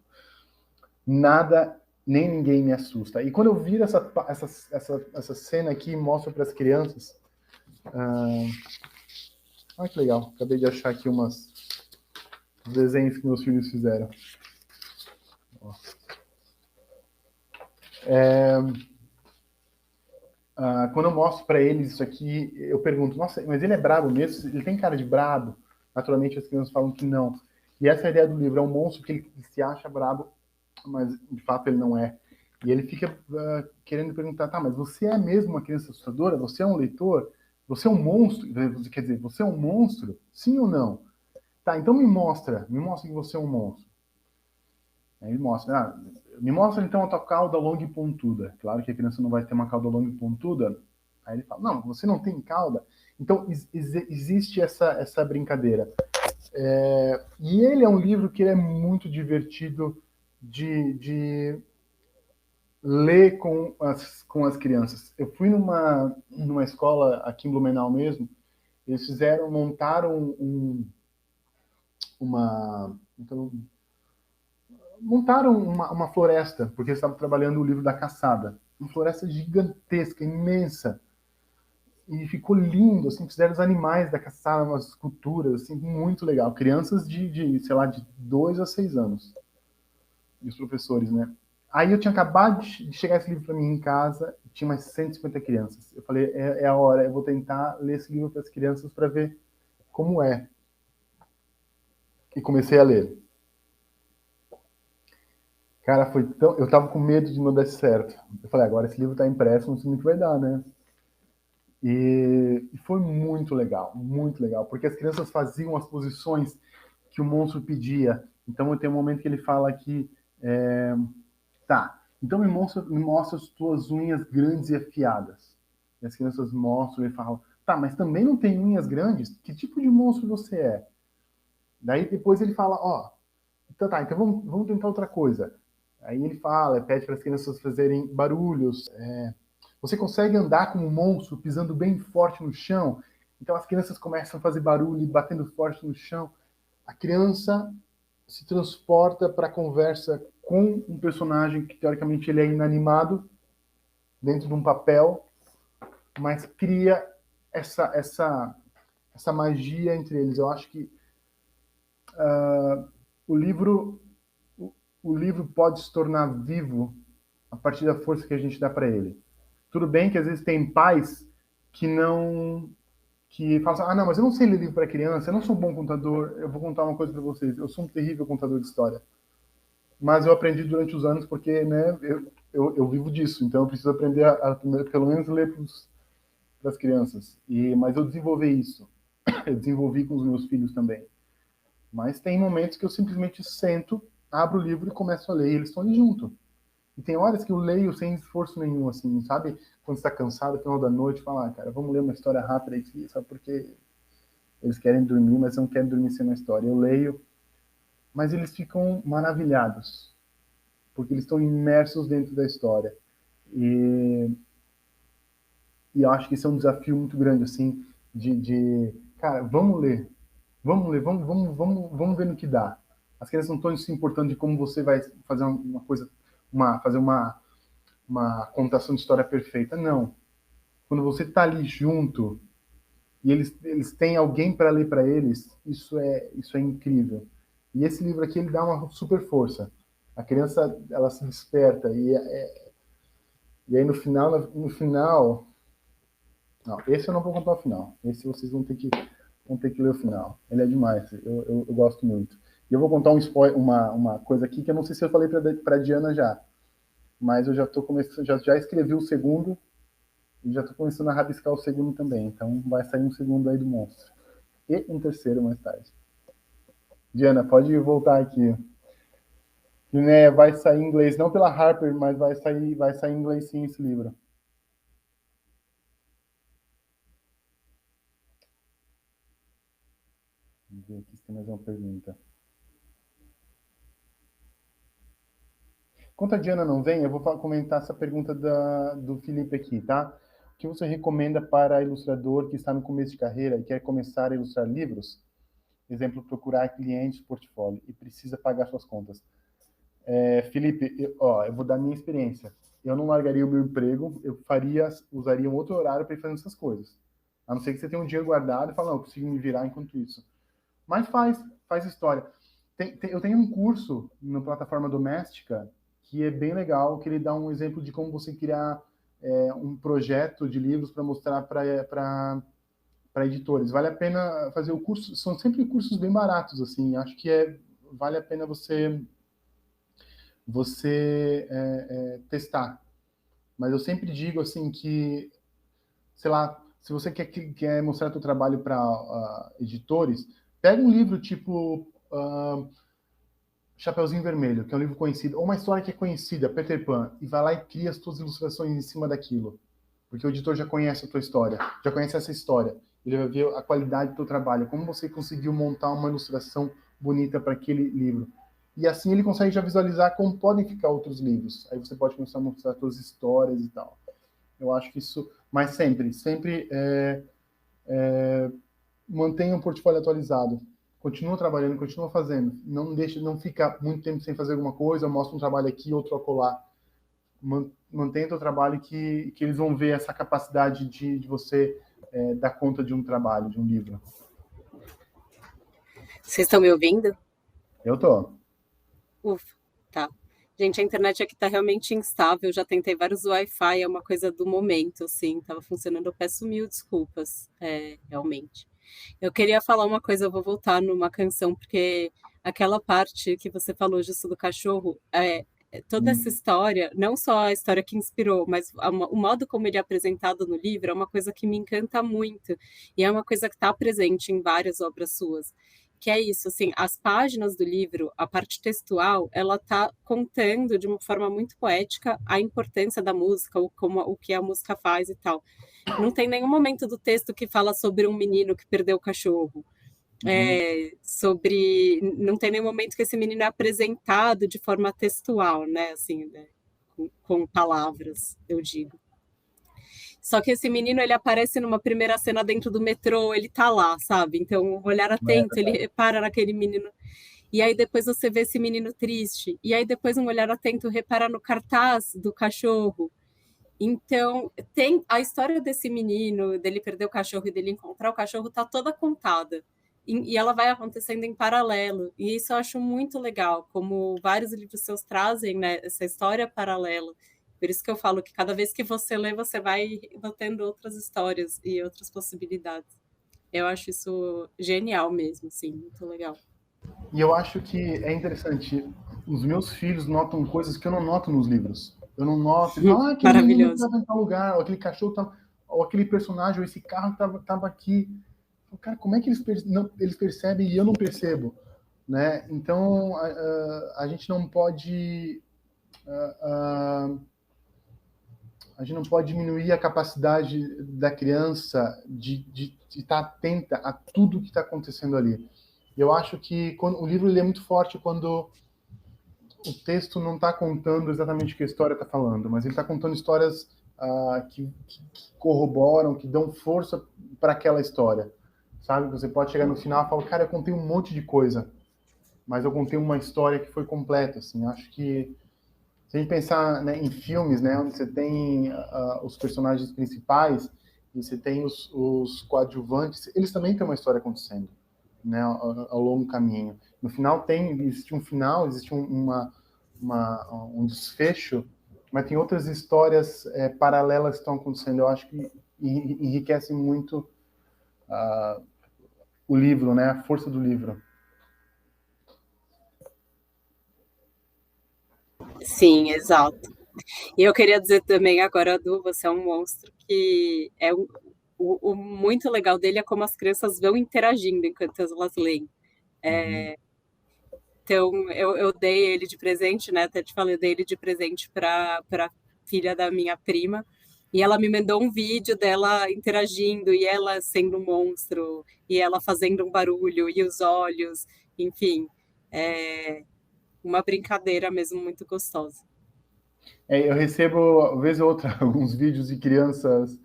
Nada nem ninguém me assusta. E quando eu viro essa cena aqui e mostro para as crianças... Olha que legal. Acabei de achar aqui uns desenhos que meus filhos fizeram. Quando eu mostro para eles isso aqui, eu pergunto, nossa, mas ele é brabo mesmo? Ele tem cara de brabo? Naturalmente as crianças falam que não. E essa é a ideia do livro. É um monstro que ele se acha brabo, mas de fato ele não é. E ele fica querendo perguntar, tá, mas você é mesmo uma criança assustadora? Você é um leitor? Você é um monstro? Quer dizer, você é um monstro? Sim ou não? Tá, então me mostra que você é um monstro. Aí ele mostra, me mostra então a tua cauda longa e pontuda. Claro que a criança não vai ter uma cauda longa e pontuda. Aí ele fala, não, você não tem cauda. Então existe essa brincadeira. E ele é um livro que é muito divertido de ler com as crianças. Eu fui numa escola aqui em Blumenau mesmo, eles montaram uma, então, montaram uma floresta, porque eles estavam trabalhando o livro da caçada. Uma floresta gigantesca, imensa. E ficou lindo, assim, fizeram os animais da caçada, umas esculturas, assim, muito legal. Crianças sei lá, de 2 a 6 anos. E os professores, né? Aí eu tinha acabado de chegar esse livro para mim em casa, e tinha mais 150 crianças. Eu falei, é a hora, eu vou tentar ler esse livro para as crianças para ver como é. E comecei a ler. Cara, foi tão. Eu tava com medo de não dar certo. Eu falei, agora esse livro tá impresso, não sei o que vai dar, né? E foi muito legal, porque as crianças faziam as posições que o monstro pedia. Então tem um momento que ele fala que tá, então me mostra as tuas unhas grandes e afiadas. E as crianças mostram e falam, tá, mas também não tem unhas grandes? Que tipo de monstro você é? Daí depois ele fala, ó, então tá, então vamos tentar outra coisa. Aí ele fala, pede para as crianças fazerem barulhos. Você consegue andar como um monstro, pisando bem forte no chão? Então as crianças começam a fazer barulho, batendo forte no chão. A criança se transporta para a conversa com um personagem que teoricamente ele é inanimado dentro de um papel, mas cria essa magia entre eles. Eu acho que o livro o livro pode se tornar vivo a partir da força que a gente dá para ele. Tudo bem que às vezes tem pais que não que falam assim, não, mas eu não sei ler livro para criança, eu não sou um bom contador, eu vou contar uma coisa para vocês, eu sou um terrível contador de história. Mas eu aprendi durante os anos porque, né, eu vivo disso, então eu preciso aprender a pelo menos ler para as crianças. Mas eu desenvolvi isso, eu desenvolvi com os meus filhos também. Mas tem momentos que eu simplesmente sento, abro o livro e começo a ler, e eles estão ali junto. E tem horas que eu leio sem esforço nenhum, assim, sabe? Quando você está cansado, final da noite, fala, cara, vamos ler uma história rápida aqui, sabe? Porque eles querem dormir, mas não querem dormir sem uma história. Eu leio, mas eles ficam maravilhados, porque eles estão imersos dentro da história. E, e eu acho que isso é um desafio muito grande, assim, cara, vamos ler, vamos ver no que dá. As crianças não estão se importando de como você vai fazer uma coisa, fazer uma contação de história perfeita. Não. Quando você está ali junto e eles têm alguém para ler para eles, isso é incrível. E esse livro aqui ele dá uma super força. A criança ela se desperta e aí no final, não, esse eu não vou contar o final. Esse vocês vão ter que ler o final. Ele é demais. Eu gosto muito. E eu vou contar uma coisa aqui que eu não sei se eu falei para Diana já, mas eu já estou começando, já escrevi o segundo e já estou começando a rabiscar o segundo também. Então vai sair um segundo aí do monstro e um terceiro mais tarde. Diana, pode voltar aqui. Né, vai sair em inglês, não pela Harper, mas vai sair em inglês sim esse livro. Vamos ver aqui se tem mais uma pergunta. Enquanto a Diana não vem, eu vou comentar essa pergunta do Felipe aqui, tá? O que você recomenda para ilustrador que está no começo de carreira e quer começar a ilustrar livros? Exemplo, procurar clientes, portfólio e precisa pagar suas contas. Felipe, eu vou dar minha experiência. Eu não largaria o meu emprego, usaria um outro horário para ir fazendo essas coisas. A não ser que você tenha um dinheiro guardado e fala, não, eu consigo me virar enquanto isso. Mas faz história. Eu tenho um curso na plataforma doméstica que é bem legal, que ele dá um exemplo de como você criar um projeto de livros para mostrar para editores. Vale a pena fazer o curso, são sempre cursos bem baratos, assim, acho que vale a pena você testar. Mas eu sempre digo assim que, sei lá, se você quer mostrar seu trabalho para editores, pega um livro tipo Chapeuzinho Vermelho, que é um livro conhecido, ou uma história que é conhecida, Peter Pan, e vai lá e cria as tuas ilustrações em cima daquilo. Porque o editor já conhece a tua história, já conhece essa história. Ele vai ver a qualidade do teu trabalho, como você conseguiu montar uma ilustração bonita para aquele livro. E assim ele consegue já visualizar como podem ficar outros livros. Aí você pode começar a mostrar suas histórias e tal. Eu acho que isso, mas sempre mantenha um portfólio atualizado. Continua trabalhando, continua fazendo. Não fica muito tempo sem fazer alguma coisa, mostra um trabalho aqui, outro acolá. Mantenha o teu trabalho que eles vão ver essa capacidade de você dar conta de um trabalho, de um livro. Vocês estão me ouvindo? Eu tô. Ufa, tá. Gente, a internet aqui tá realmente instável, já tentei vários Wi-Fi, é uma coisa do momento, assim, tava funcionando, eu peço mil desculpas, realmente. Eu queria falar uma coisa, eu vou voltar numa canção, porque aquela parte que você falou justo do cachorro, toda essa história, não só a história que inspirou, mas o modo como ele é apresentado no livro é uma coisa que me encanta muito, e é uma coisa que está presente em várias obras suas, que é isso, assim, as páginas do livro, a parte textual, ela está contando de uma forma muito poética a importância da música, o que a música faz e tal. Não tem nenhum momento do texto que fala sobre um menino que perdeu o cachorro. Não tem nenhum momento que esse menino é apresentado de forma textual, né? Assim, né? Com palavras, eu digo. Só que esse menino, ele aparece numa primeira cena dentro do metrô, ele tá lá, sabe? Então, um olhar atento, ele repara naquele menino. E aí depois você vê esse menino triste. E aí depois um olhar atento repara no cartaz do cachorro. Então, tem a história desse menino, dele perder o cachorro e dele encontrar o cachorro, tá toda contada. E ela vai acontecendo em paralelo. E isso eu acho muito legal, como vários livros seus trazem, né, essa história paralela. Por isso que eu falo que cada vez que você lê, você vai tendo outras histórias e outras possibilidades. Eu acho isso genial mesmo, sim, muito legal. E eu acho que é interessante. Os meus filhos notam coisas que eu não noto nos livros. Eu não noto. Eles falam, aquele menino Maravilhoso. estava em tal lugar, ou aquele cachorro estava, ou aquele personagem, ou esse carro estava aqui. Cara, como é que eles percebem e eu não percebo? Né? Então, a gente não pode a gente não pode diminuir a capacidade da criança de estar atenta a tudo que está acontecendo ali. Eu acho que o livro ele é muito forte quando o texto não está contando exatamente o que a história está falando, mas ele está contando histórias que corroboram, que dão força para aquela história. Sabe? Você pode chegar no final e falar, cara, eu contei um monte de coisa, mas eu contei uma história que foi completa. Assim. Acho que se a gente pensar, né, em filmes, né, onde você tem os personagens principais e você tem os coadjuvantes, eles também têm uma história acontecendo, né, ao longo do caminho. No final existe um final, existe um desfecho, mas tem outras histórias paralelas que estão acontecendo. Eu acho que enriquece muito o livro, né, a força do livro. Sim, exato. E eu queria dizer também agora, Du, você é um monstro que o muito legal dele é como as crianças vão interagindo enquanto elas leem. Então, eu dei ele de presente, né? Até te falei, eu dei ele de presente para filha da minha prima. E ela me mandou um vídeo dela interagindo e ela sendo um monstro e ela fazendo um barulho e os olhos, enfim, uma brincadeira mesmo muito gostosa. Eu recebo, vez ou outra, alguns vídeos de crianças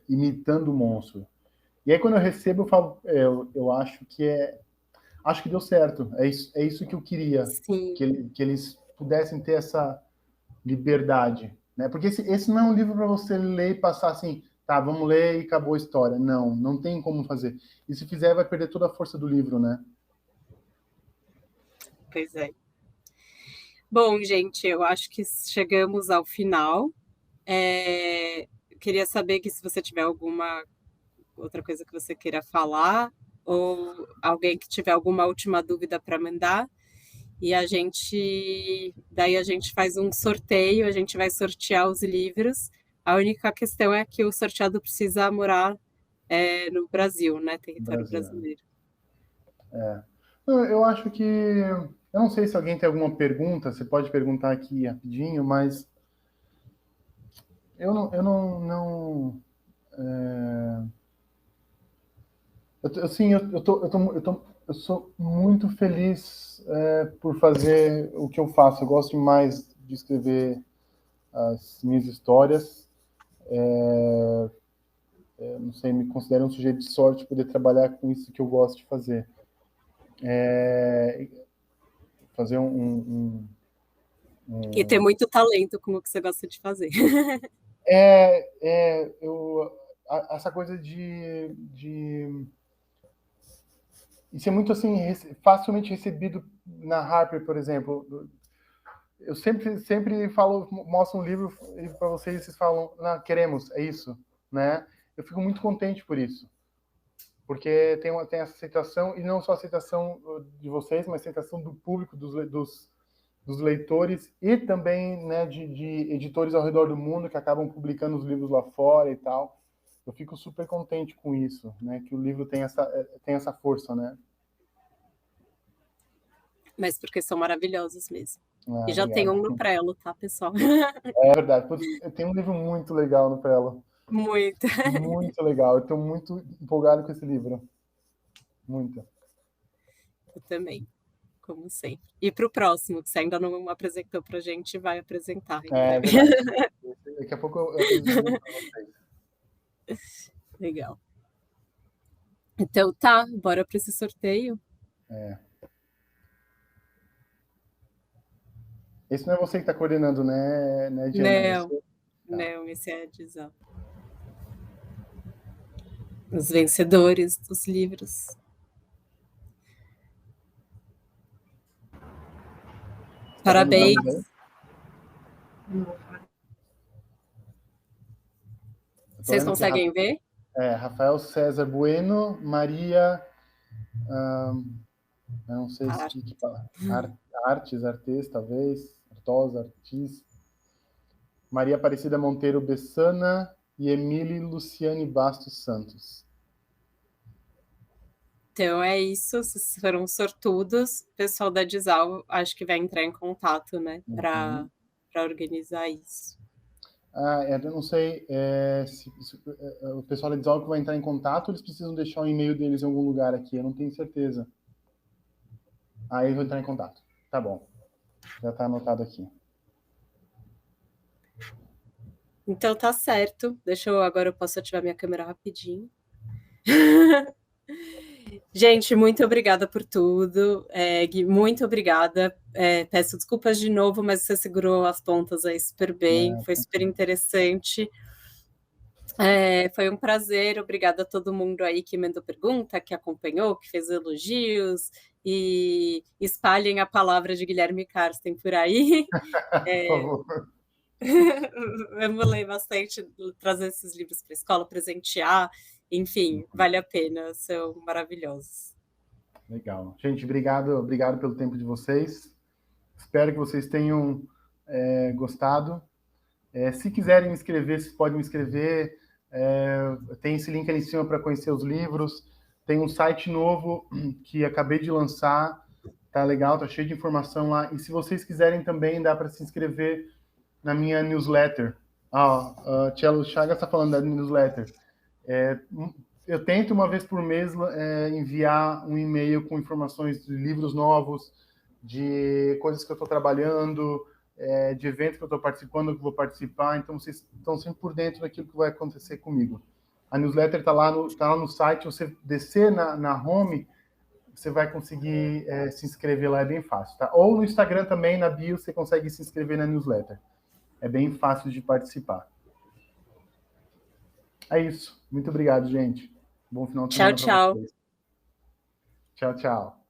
imitando o monstro. E aí, quando eu recebo, eu falo, eu acho acho que deu certo. É isso que eu queria, Sim. que eles pudessem ter essa liberdade, né? Porque esse não é um livro para você ler e passar assim, tá, vamos ler e acabou a história. Não, não tem como fazer. E se fizer, vai perder toda a força do livro, né? Pois é. Bom, gente, eu acho que chegamos ao final. Queria saber que se você tiver alguma outra coisa que você queira falar, ou alguém que tiver alguma última dúvida para mandar, e daí a gente faz um sorteio, a gente vai sortear os livros. A única questão é que o sorteado precisa morar no Brasil, né? Território Brasil. brasileiro. Eu acho que Eu não sei se alguém tem alguma pergunta, você pode perguntar aqui rapidinho, mas eu sou muito feliz por fazer o que eu faço. Eu gosto mais de escrever as minhas histórias. Não sei, me considero um sujeito de sorte poder trabalhar com isso que eu gosto de fazer. Fazer E ter muito talento com o que você gosta de fazer. Essa coisa isso é muito assim facilmente recebido na Harper, por exemplo. Eu sempre falo, mostro um livro para vocês, vocês falam, não, queremos, é isso, né? Eu fico muito contente por isso, porque tem essa aceitação, e não só a aceitação de vocês, mas a aceitação do público, dos leitores, e também, né, de editores ao redor do mundo que acabam publicando os livros lá fora e tal. Eu fico super contente com isso, né? Que o livro tem essa força, né? Mas porque são maravilhosos mesmo. E já tem Obrigado. um no prelo, tá, pessoal? É verdade. Tem um livro muito legal no Prelo. Muito. Muito legal. Eu estou muito empolgado com esse livro. Muito. Eu também, como sempre. E para o próximo, que você ainda não apresentou para a gente, vai apresentar. É verdade. Daqui a pouco eu apresento para vocês. Legal. Então tá, bora para esse sorteio. Esse não é você que está coordenando, né, Diana? Não, esse é de Zó. Os vencedores dos livros. Parabéns. Vocês conseguem ver? Rafael César Bueno, Maria... eu não sei se que fala. Artes, talvez. Artosa, Artis. Maria Aparecida Monteiro Bessana e Emile Luciane Bastos Santos. Então é isso, vocês foram sortudos. O pessoal da Dizal acho que vai entrar em contato, né, para organizar isso. Eu não sei se o pessoal da Dizal que vai entrar em contato, eles precisam deixar o e-mail deles em algum lugar aqui, eu não tenho certeza. Eles vão entrar em contato. Tá bom. Já está anotado aqui. Então tá certo. Agora eu posso ativar minha câmera rapidinho. Gente, muito obrigada por tudo. Gui, muito obrigada. Peço desculpas de novo, mas você segurou as pontas aí super bem. Foi super interessante. Foi um prazer. Obrigada a todo mundo aí que mandou pergunta, que acompanhou, que fez elogios. E espalhem a palavra de Guilherme Karsten por aí. Por favor. Vamos ler bastante, trazer esses livros para a escola, presentear. Enfim, vale a pena, são maravilhosos. Legal. Gente, obrigado pelo tempo de vocês. Espero que vocês tenham gostado. Se quiserem me inscrever, vocês podem me inscrever. Tem esse link ali em cima para conhecer os livros. Tem um site novo que acabei de lançar. Tá legal, tá cheio de informação lá. E se vocês quiserem também, dá para se inscrever na minha newsletter. Tchelo Chagas está falando da newsletter. Eu tento uma vez por mês enviar um e-mail com informações de livros novos, de coisas que eu estou trabalhando, de eventos que eu estou participando, que vou participar. Então, vocês estão sempre por dentro daquilo que vai acontecer comigo. A newsletter está lá no site. Você descer na home, você vai conseguir se inscrever lá, é bem fácil. Tá? Ou no Instagram também, na bio, você consegue se inscrever na newsletter. É bem fácil de participar. É isso. Muito obrigado, gente. Bom final de semana para vocês. Tchau, tchau.